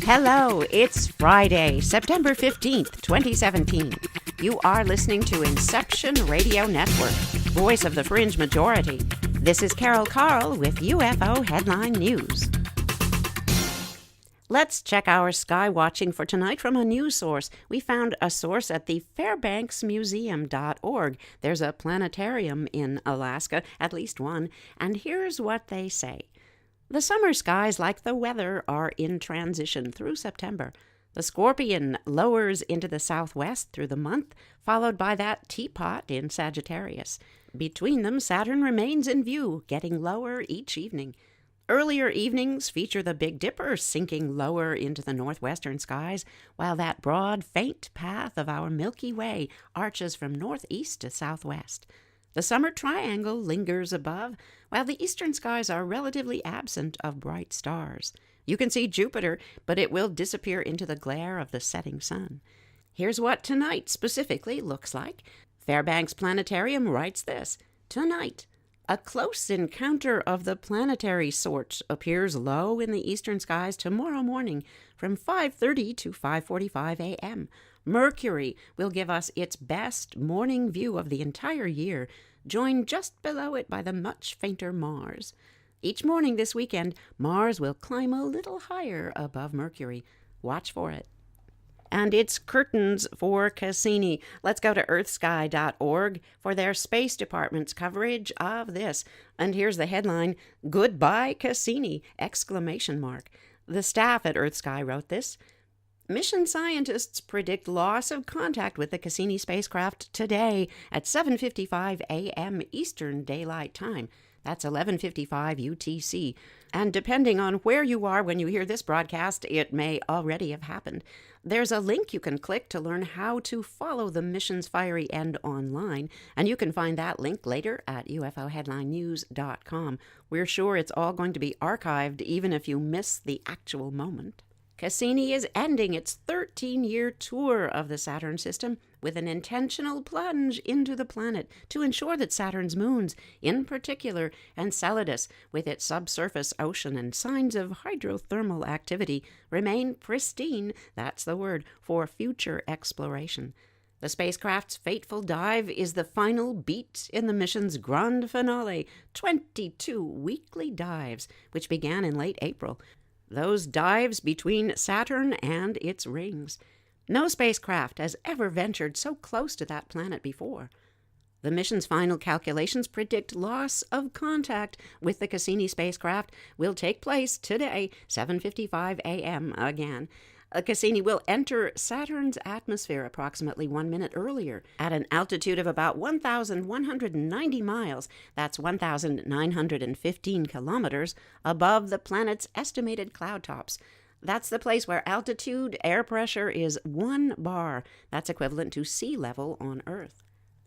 Hello, it's Friday, September 15th, 2017. You are listening to Inception Radio Network, voice of the fringe majority. This is Carol Carl with UFO Headline News. Let's check our sky watching for tonight from a news source. We found a source at the fairbanksmuseum.org. There's a planetarium in Alaska, at least one, and here's what they say. The summer skies, like the weather, are in transition through September. The Scorpion lowers into the southwest through the month, followed by that teapot in Sagittarius. Between them, Saturn remains in view, getting lower each evening. Earlier evenings feature the Big Dipper sinking lower into the northwestern skies, while that broad, faint path of our Milky Way arches from northeast to southwest. The summer triangle lingers above, while the eastern skies are relatively absent of bright stars. You can see Jupiter, but it will disappear into the glare of the setting sun. Here's what tonight specifically looks like. Fairbanks Planetarium writes this. Tonight, a close encounter of the planetary sort appears low in the eastern skies tomorrow morning from 5:30 to 5:45 a.m. Mercury will give us its best morning view of the entire year, joined just below it by the much fainter Mars. Each morning this weekend, Mars will climb a little higher above Mercury. Watch for it. And it's curtains for Cassini. Let's go to earthsky.org for their space department's coverage of this. And here's the headline, Goodbye Cassini! ! The staff at EarthSky wrote this. Mission scientists predict loss of contact with the Cassini spacecraft today at 7:55 a.m. Eastern Daylight Time. That's 11:55 UTC. And depending on where you are when you hear this broadcast, it may already have happened. There's a link you can click to learn how to follow the mission's fiery end online, and you can find that link later at ufoheadlinenews.com. We're sure it's all going to be archived even if you miss the actual moment. Cassini is ending its 13-year tour of the Saturn system with an intentional plunge into the planet to ensure that Saturn's moons, in particular Enceladus, with its subsurface ocean and signs of hydrothermal activity, remain pristine, that's the word, for future exploration. The spacecraft's fateful dive is the final beat in the mission's grand finale, 22 weekly dives, which began in late April. Those dives between Saturn and its rings. No spacecraft has ever ventured so close to that planet before. The mission's final calculations predict loss of contact with the Cassini spacecraft will take place today, 7:55 a.m. again. Cassini will enter Saturn's atmosphere approximately 1 minute earlier at an altitude of about 1,190 miles, that's 1,915 kilometers, above the planet's estimated cloud tops. That's the place where altitude air pressure is 1 bar. That's equivalent to sea level on Earth.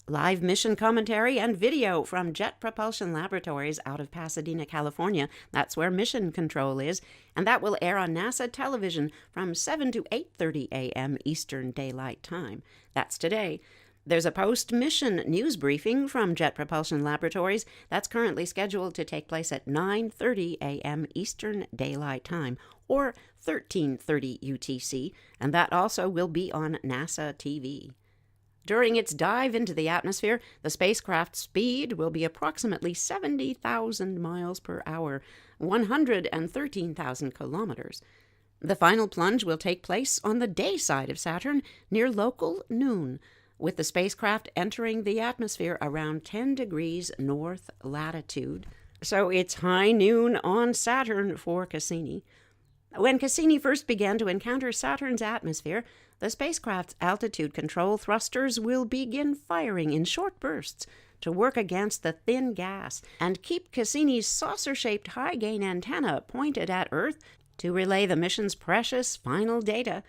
Live mission commentary and video from Jet Propulsion Laboratories out of Pasadena, California. That's where mission control is, and that will air on NASA television from 7 to 8:30 a.m. Eastern Daylight Time. That's today. There's a post-mission news briefing from Jet Propulsion Laboratories that's currently scheduled to take place at 9:30 a.m. Eastern Daylight Time, or 13:30 UTC, and that also will be on NASA TV. During its dive into the atmosphere, the spacecraft's speed will be approximately 70,000 miles per hour, 113,000 kilometers. The final plunge will take place on the day side of Saturn, near local noon, with the spacecraft entering the atmosphere around 10 degrees north latitude. So it's high noon on Saturn for Cassini. When Cassini first began to encounter Saturn's atmosphere, the spacecraft's altitude control thrusters will begin firing in short bursts to work against the thin gas and keep Cassini's saucer-shaped high-gain antenna pointed at Earth to relay the mission's precious final data.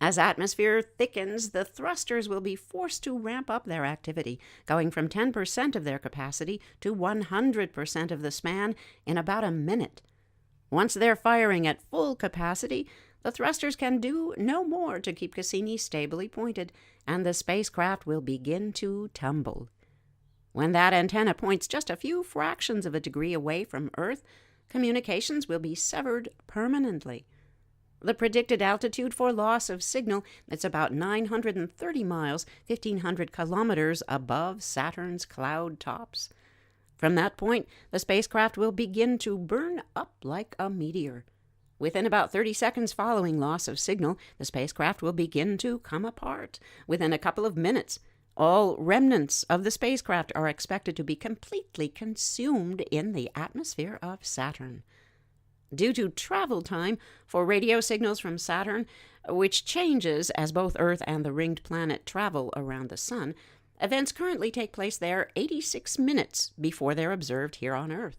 As atmosphere thickens, the thrusters will be forced to ramp up their activity, going from 10% of their capacity to 100% of the span in about a minute. Once they're firing at full capacity, the thrusters can do no more to keep Cassini stably pointed, and the spacecraft will begin to tumble. When that antenna points just a few fractions of a degree away from Earth, communications will be severed permanently. The predicted altitude for loss of signal, it's about 930 miles, 1,500 kilometers above Saturn's cloud tops. From that point, the spacecraft will begin to burn up like a meteor. Within about 30 seconds following loss of signal, the spacecraft will begin to come apart. Within a couple of minutes, all remnants of the spacecraft are expected to be completely consumed in the atmosphere of Saturn. Due to travel time for radio signals from Saturn, which changes as both Earth and the ringed planet travel around the Sun, events currently take place there 86 minutes before they're observed here on Earth.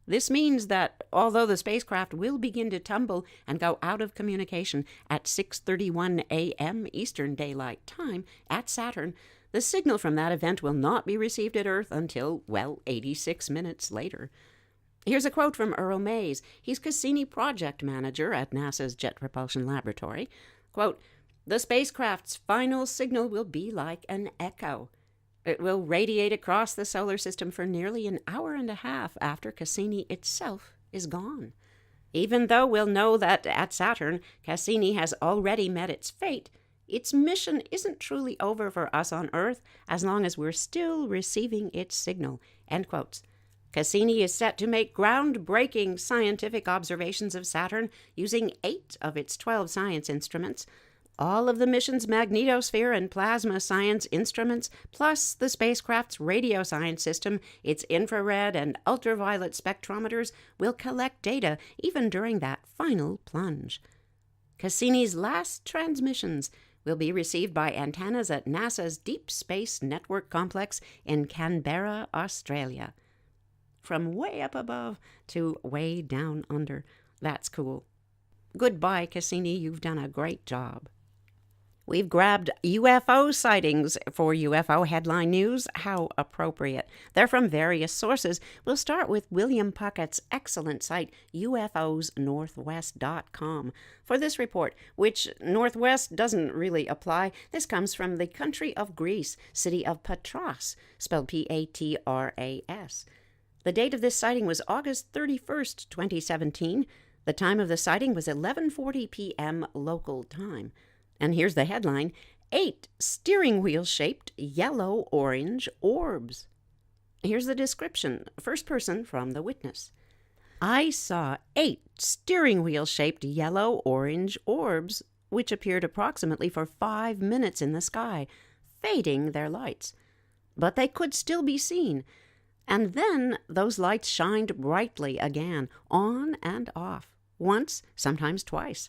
This means that although the spacecraft will begin to tumble and go out of communication at 6:31 a.m. Eastern Daylight Time at Saturn, the signal from that event will not be received at Earth until, 86 minutes later. Here's a quote from Earl Mays. He's Cassini project manager at NASA's Jet Propulsion Laboratory. Quote, "The spacecraft's final signal will be like an echo. It will radiate across the solar system for nearly an hour and a half after Cassini itself is gone. Even though we'll know that at Saturn, Cassini has already met its fate, its mission isn't truly over for us on Earth as long as we're still receiving its signal." End quotes. Cassini is set to make groundbreaking scientific observations of Saturn using 8 of its 12 science instruments. All of the mission's magnetosphere and plasma science instruments, plus the spacecraft's radio science system, its infrared and ultraviolet spectrometers, will collect data even during that final plunge. Cassini's last transmissions will be received by antennas at NASA's Deep Space Network Complex in Canberra, Australia. From way up above to way down under. That's cool. Goodbye, Cassini. You've done a great job. We've grabbed UFO sightings for UFO Headline News. How appropriate. They're from various sources. We'll start with William Puckett's excellent site, UFOsNorthwest.com. For this report, which Northwest doesn't really apply, this comes from the country of Greece, city of Patras, spelled Patras. The date of this sighting was August 31st, 2017. The time of the sighting was 11:40 p.m. local time. And here's the headline: 8 steering wheel-shaped yellow-orange orbs. Here's the description, first person from the witness. "I saw 8 steering wheel-shaped yellow-orange orbs, which appeared approximately for 5 minutes in the sky, fading their lights. But they could still be seen. And then those lights shined brightly again, on and off, once, sometimes twice.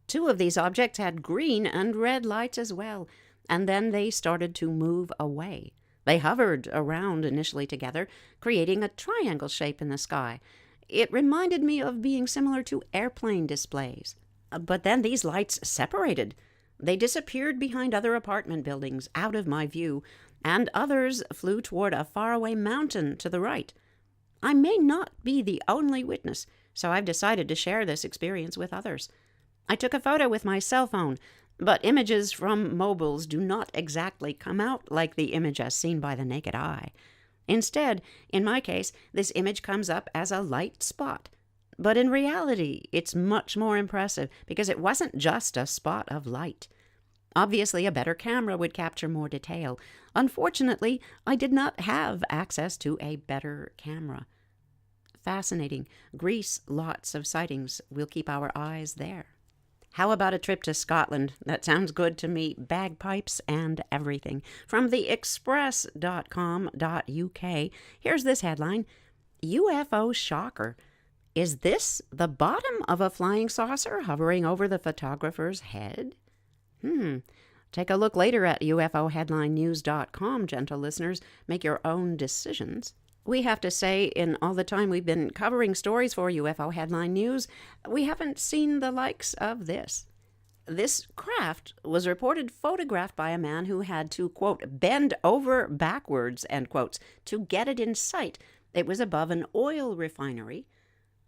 2 of these objects had green and red lights as well, and then they started to move away. They hovered around initially together, creating a triangle shape in the sky. It reminded me of being similar to airplane displays. But then these lights separated. They disappeared behind other apartment buildings, out of my view, and others flew toward a faraway mountain to the right. I may not be the only witness, so I've decided to share this experience with others. I took a photo with my cell phone, but images from mobiles do not exactly come out like the image as seen by the naked eye. Instead, in my case, this image comes up as a light spot. But in reality, it's much more impressive because it wasn't just a spot of light. Obviously, a better camera would capture more detail. Unfortunately, I did not have access to a better camera. Fascinating. Greece, lots of sightings. We'll keep our eyes there. How about a trip to Scotland? That sounds good to me. Bagpipes and everything. From theexpress.com.uk, here's this headline: UFO shocker. Is this the bottom of a flying saucer hovering over the photographer's head? Take a look later at UFOHeadlineNews.com, gentle listeners. Make your own decisions. We have to say, in all the time we've been covering stories for UFO Headline News, we haven't seen the likes of this. This craft was reported photographed by a man who had to, quote, bend over backwards, end quotes, to get it in sight. It was above an oil refinery.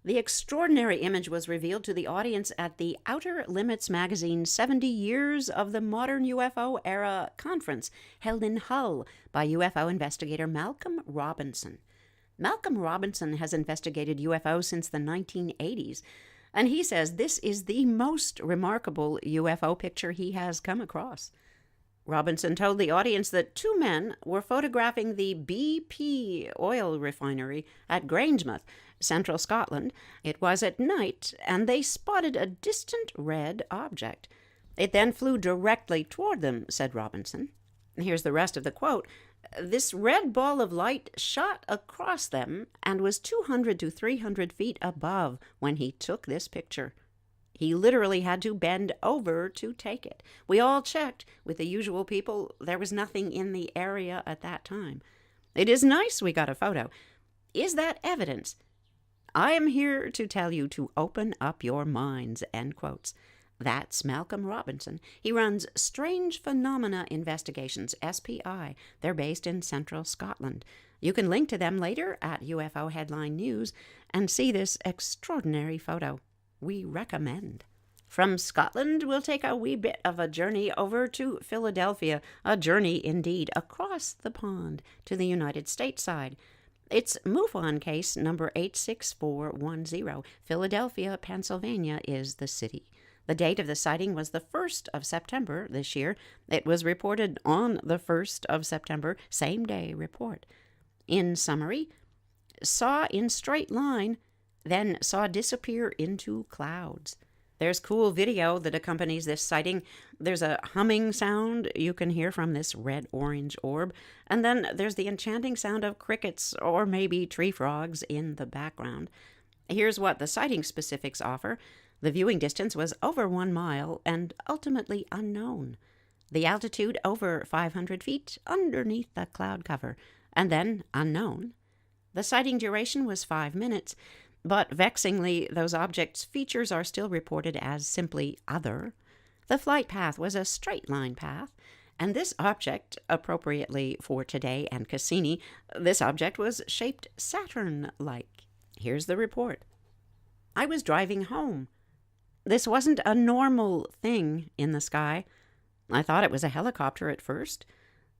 The extraordinary image was revealed to the audience at the Outer Limits Magazine's 70 Years of the Modern UFO Era conference held in Hull by UFO investigator Malcolm Robinson. Malcolm Robinson has investigated UFOs since the 1980s. and he says this is the most remarkable UFO picture he has come across. Robinson told the audience that two men were photographing the BP oil refinery at Grangemouth, central Scotland. It was at night, and they spotted a distant red object. It then flew directly toward them, said Robinson. Here's the rest of the quote. This red ball of light shot across them and was 200 to 300 feet above when he took this picture. He literally had to bend over to take it. We all checked with the usual people. There was nothing in the area at that time. It is nice we got a photo. Is that evidence? I am here to tell you to open up your minds, end quotes. That's Malcolm Robinson. He runs Strange Phenomena Investigations, SPI. They're based in central Scotland. You can link to them later at UFO Headline News and see this extraordinary photo. We recommend. From Scotland, we'll take a wee bit of a journey over to Philadelphia, a journey indeed across the pond to the United States side. It's MUFON case number 86410. Philadelphia, Pennsylvania is the city. The date of the sighting was the 1st of September this year. It was reported on the 1st of September, same day report. In summary, saw in straight line, then saw disappear into clouds. There's cool video that accompanies this sighting. There's a humming sound you can hear from this red-orange orb, and then there's the enchanting sound of crickets or maybe tree frogs in the background. Here's what the sighting specifics offer. The viewing distance was over 1 mile and ultimately unknown. The altitude over 500 feet underneath the cloud cover, and then unknown. The sighting duration was 5 minutes, but vexingly, those objects' features are still reported as simply other. The flight path was a straight-line path, and this object, appropriately for today and Cassini, this object was shaped Saturn-like. Here's the report. I was driving home. This wasn't a normal thing in the sky. I thought it was a helicopter at first.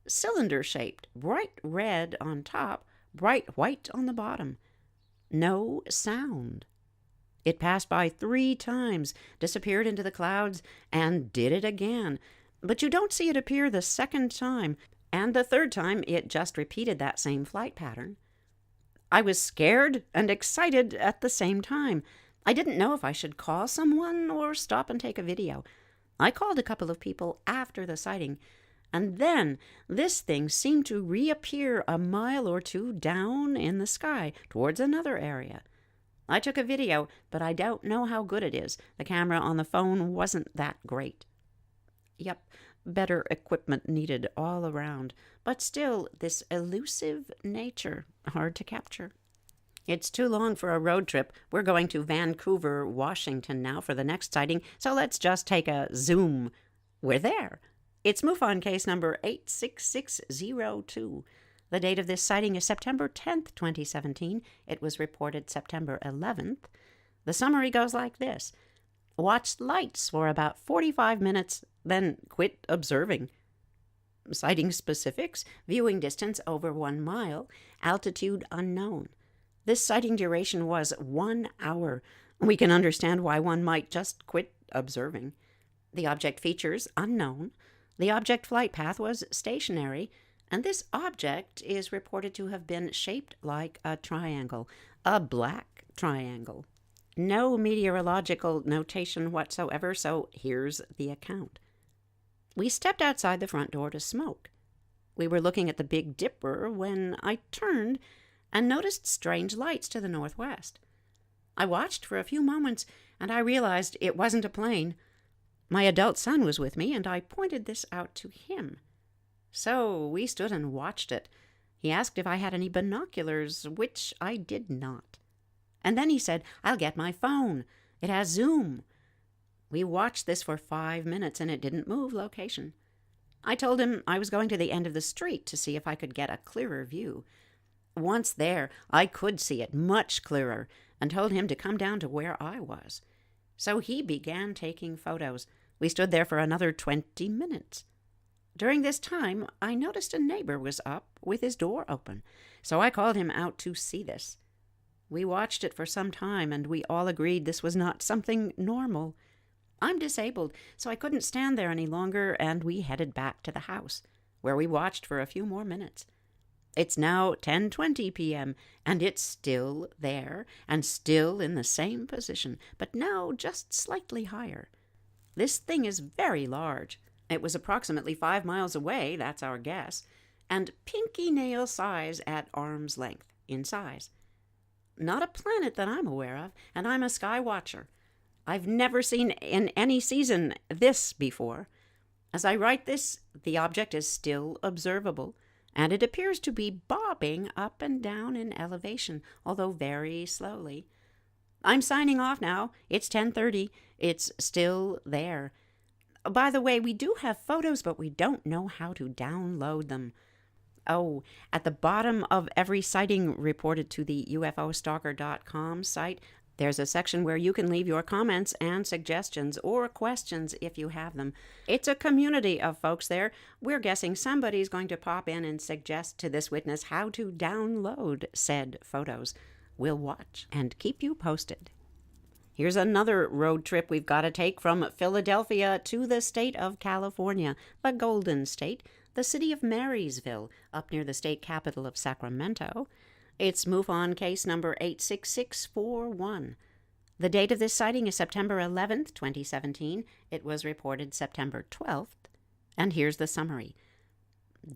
Cylinder-shaped, bright red on top, bright white on the bottom. No sound. It passed by 3 times, disappeared into the clouds, and did it again. But you don't see it appear the second time, and the third time it just repeated that same flight pattern. I was scared and excited at the same time. I didn't know if I should call someone or stop and take a video. I called a couple of people after the sighting, and then this thing seemed to reappear a mile or 2 down in the sky towards another area. I took a video, but I don't know how good it is. The camera on the phone wasn't that great. Yep, better equipment needed all around, but still this elusive nature, hard to capture. It's too long for a road trip. We're going to Vancouver, Washington now for the next sighting, so let's just take a zoom. We're there. It's MUFON case number 86602. The date of this sighting is September 10th, 2017. It was reported September 11th. The summary goes like this. Watched lights for about 45 minutes, then quit observing. Sighting specifics, viewing distance over 1 mile, altitude unknown. This sighting duration was 1 hour. We can understand why one might just quit observing. The object features unknown. The object flight path was stationary, and this object is reported to have been shaped like a triangle, a black triangle. No meteorological notation whatsoever, so here's the account. We stepped outside the front door to smoke. We were looking at the Big Dipper when I turned and noticed strange lights to the northwest. I watched for a few moments, and I realized it wasn't a plane. My adult son was with me, and I pointed this out to him. So we stood and watched it. He asked if I had any binoculars, which I did not. And then he said, I'll get my phone. It has zoom. We watched this for 5 minutes, and it didn't move location. I told him I was going to the end of the street to see if I could get a clearer view. Once there, I could see it much clearer, and told him to come down to where I was. So he began taking photos. We stood there for another 20 minutes. During this time, I noticed a neighbor was up with his door open, so I called him out to see this. We watched it for some time, and we all agreed this was not something normal. I'm disabled, so I couldn't stand there any longer, and we headed back to the house, where we watched for a few more minutes. It's now 10:20 p.m., and it's still there, and still in the same position, but now just slightly higher. This thing is very large. It was approximately 5 miles away, that's our guess, and pinky nail size at arm's length in size. Not a planet that I'm aware of, and I'm a sky watcher. I've never seen in any season this before. As I write this, the object is still observable, and it appears to be bobbing up and down in elevation, although very slowly. I'm signing off now. It's 10:30. It's still there. By the way, we do have photos, but we don't know how to download them. Oh, at the bottom of every sighting reported to the UFOstalker.com site, there's a section where you can leave your comments and suggestions or questions if you have them. It's a community of folks there. We're guessing somebody's going to pop in and suggest to this witness how to download said photos. We'll watch and keep you posted. Here's another road trip we've got to take from Philadelphia to the state of California, the Golden State, the city of Marysville, up near the state capital of Sacramento. It's MUFON case number 86641. The date of this sighting is September 11th, 2017. It was reported September 12th. And here's the summary.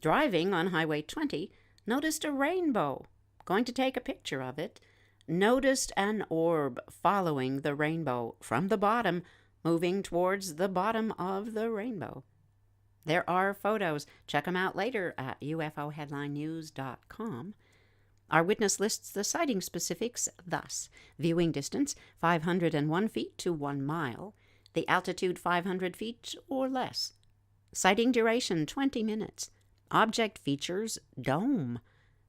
Driving on Highway 20, noticed a rainbow. Going to take a picture of it. Noticed an orb following the rainbow from the bottom, moving towards the bottom of the rainbow. There are photos. Check them out later at UFOHeadlineNews.com. Our witness lists the sighting specifics thus: viewing distance 501 feet to 1 mile, the altitude 500 feet or less, sighting duration 20 minutes, object features dome,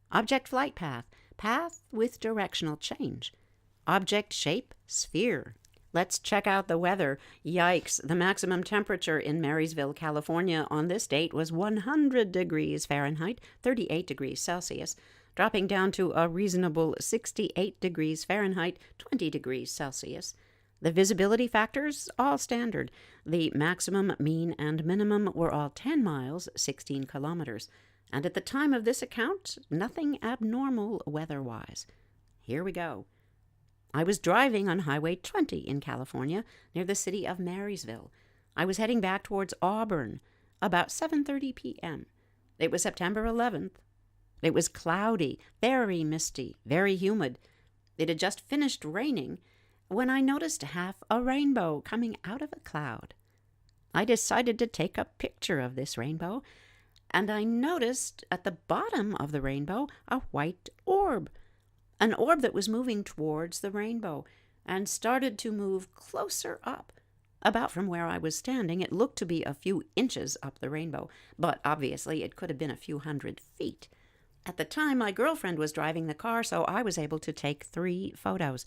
object flight path, path with directional change, object shape sphere. Let's check out the weather. Yikes, the maximum temperature in Marysville, California on this date was 100 degrees Fahrenheit, 38 degrees Celsius, dropping down to a reasonable 68 degrees Fahrenheit, 20 degrees Celsius. The visibility factors, all standard. The maximum, mean, and minimum were all 10 miles, 16 kilometers. And at the time of this account, nothing abnormal weather-wise. Here we go. I was driving on Highway 20 in California, near the city of Marysville. I was heading back towards Auburn, about 7:30 p.m. It was September 11th. It was cloudy, very misty, very humid. It had just finished raining when I noticed half a rainbow coming out of a cloud. I decided to take a picture of this rainbow, and I noticed at the bottom of the rainbow a white orb, an orb that was moving towards the rainbow and started to move closer up. About from where I was standing, it looked to be a few inches up the rainbow, but obviously it could have been a few hundred feet. At the time, my girlfriend was driving the car, so I was able to take 3 photos.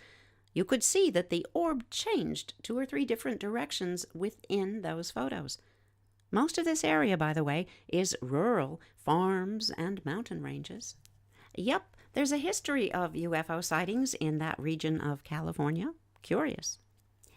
You could see that the orb changed 2 or 3 different directions within those photos. Most of this area, by the way, is rural, farms and mountain ranges. Yep, there's a history of UFO sightings in that region of California. Curious.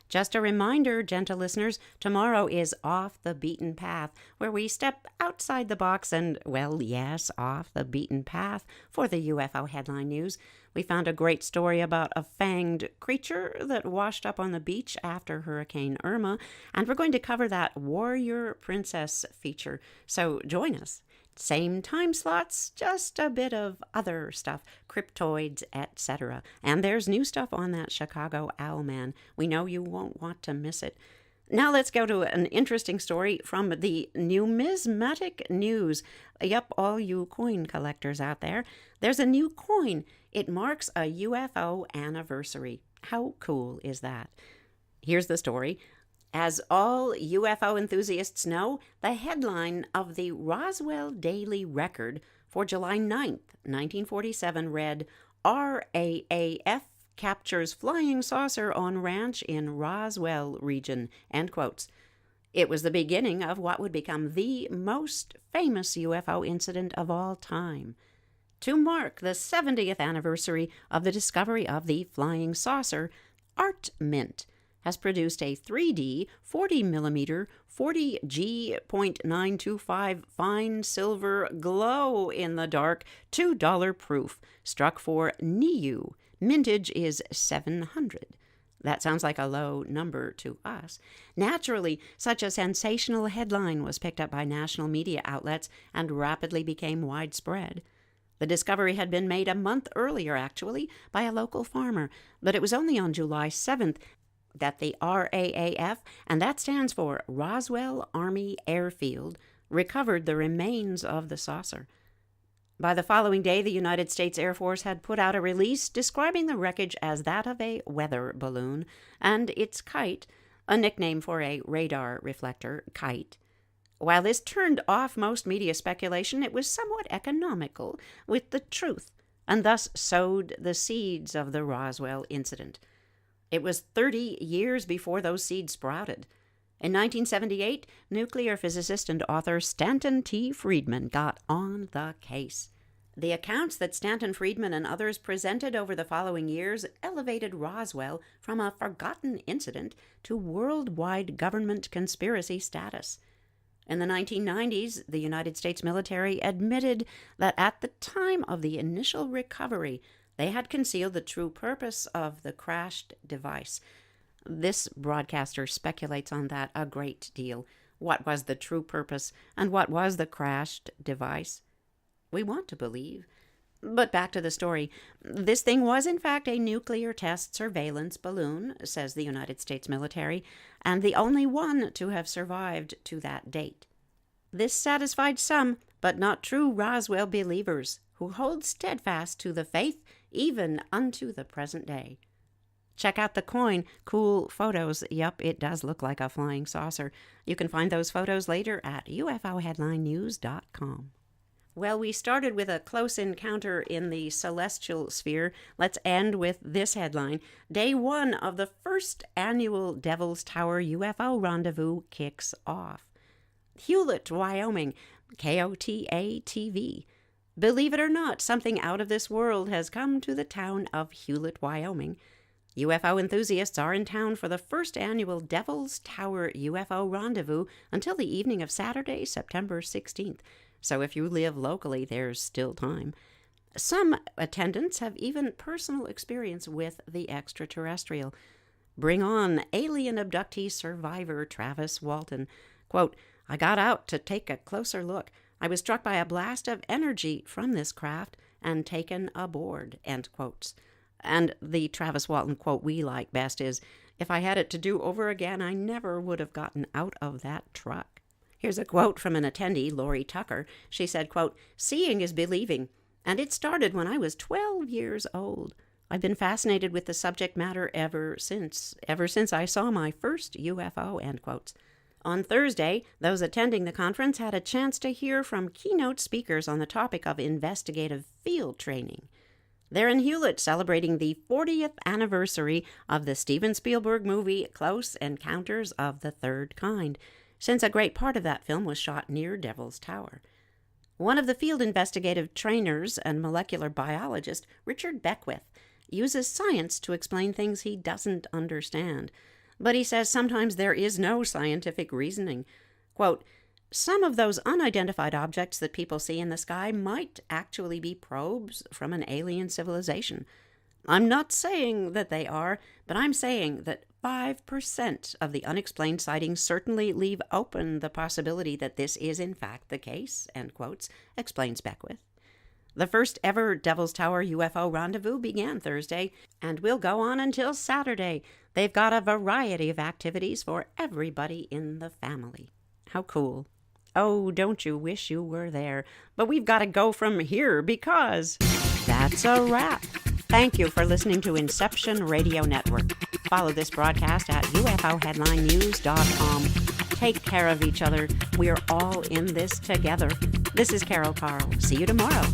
Just a reminder, gentle listeners, tomorrow is Off the Beaten Path, where we step outside the box and, well, yes, off the beaten path for the UFO Headline News. We found a great story about a fanged creature that washed up on the beach after Hurricane Irma, and we're going to cover that Warrior Princess feature, so join us. Same time slots, just a bit of other stuff, cryptoids, etc. And there's new stuff on that Chicago Owlman. We know you won't want to miss it. Now let's go to an interesting story from the Numismatic News. Yep, all you coin collectors out there. There's a new coin. It marks a UFO anniversary. How cool is that? Here's the story. As all UFO enthusiasts know, the headline of the Roswell Daily Record for July 9th, 1947 read, RAAF captures flying saucer on ranch in Roswell region, end quotes. It was the beginning of what would become the most famous UFO incident of all time. To mark the 70th anniversary of the discovery of the flying saucer, Art Mint has produced a 3D 40mm 40G.925 fine silver glow-in-the-dark $2 proof struck for NIU. Mintage is 700. That sounds like a low number to us. Naturally, such a sensational headline was picked up by national media outlets and rapidly became widespread. The discovery had been made a month earlier, actually, by a local farmer, but it was only on July 7th that the RAAF, and that stands for Roswell Army Airfield, recovered the remains of the saucer. By the following day, the United States Air Force had put out a release describing the wreckage as that of a weather balloon, and its kite, a nickname for a radar reflector, kite. While this turned off most media speculation, it was somewhat economical with the truth, and thus sowed the seeds of the Roswell incident. It was 30 years before those seeds sprouted. In 1978, nuclear physicist and author Stanton T. Friedman got on the case. The accounts that Stanton Friedman and others presented over the following years elevated Roswell from a forgotten incident to worldwide government conspiracy status. In the 1990s, the United States military admitted that at the time of the initial recovery, they had concealed the true purpose of the crashed device. This broadcaster speculates on that a great deal. What was the true purpose, and what was the crashed device? We want to believe. But back to the story. This thing was, in fact, a nuclear test surveillance balloon, says the United States military, and the only one to have survived to that date. This satisfied some, but not true Roswell believers, who hold steadfast to the faith even unto the present day. Check out the coin. Cool photos. Yup, it does look like a flying saucer. You can find those photos later at UFOHeadlineNews.com. Well, we started with a close encounter in the celestial sphere. Let's end with this headline. Day 1 of the first annual Devil's Tower UFO Rendezvous kicks off. Hewlett, Wyoming, KOTA-TV. Believe it or not, something out of this world has come to the town of Hewlett, Wyoming. UFO enthusiasts are in town for the first annual Devil's Tower UFO Rendezvous until the evening of Saturday, September 16th. So if you live locally, there's still time. Some attendants have even personal experience with the extraterrestrial. Bring on alien abductee survivor Travis Walton. Quote, I got out to take a closer look. I was struck by a blast of energy from this craft and taken aboard, end quotes. And the Travis Walton quote we like best is, if I had it to do over again, I never would have gotten out of that truck. Here's a quote from an attendee, Lori Tucker. She said, quote, seeing is believing, and it started when I was 12 years old. I've been fascinated with the subject matter ever since I saw my first UFO, end quotes. On Thursday, those attending the conference had a chance to hear from keynote speakers on the topic of investigative field training. They're in Hewlett celebrating the 40th anniversary of the Steven Spielberg movie Close Encounters of the Third Kind, since a great part of that film was shot near Devil's Tower. One of the field investigative trainers and molecular biologist, Richard Beckwith, uses science to explain things he doesn't understand. But he says sometimes there is no scientific reasoning. Quote, some of those unidentified objects that people see in the sky might actually be probes from an alien civilization. I'm not saying that they are, but I'm saying that 5% of the unexplained sightings certainly leave open the possibility that this is in fact the case, end quotes, explains Beckwith. The first ever Devil's Tower UFO Rendezvous began Thursday and will go on until Saturday. They've got a variety of activities for everybody in the family. How cool. Oh, don't you wish you were there? But we've got to go from here because that's a wrap. Thank you for listening to Inception Radio Network. Follow this broadcast at UFOHeadlineNews.com. Take care of each other. We're all in this together. This is Carol Carl. See you tomorrow.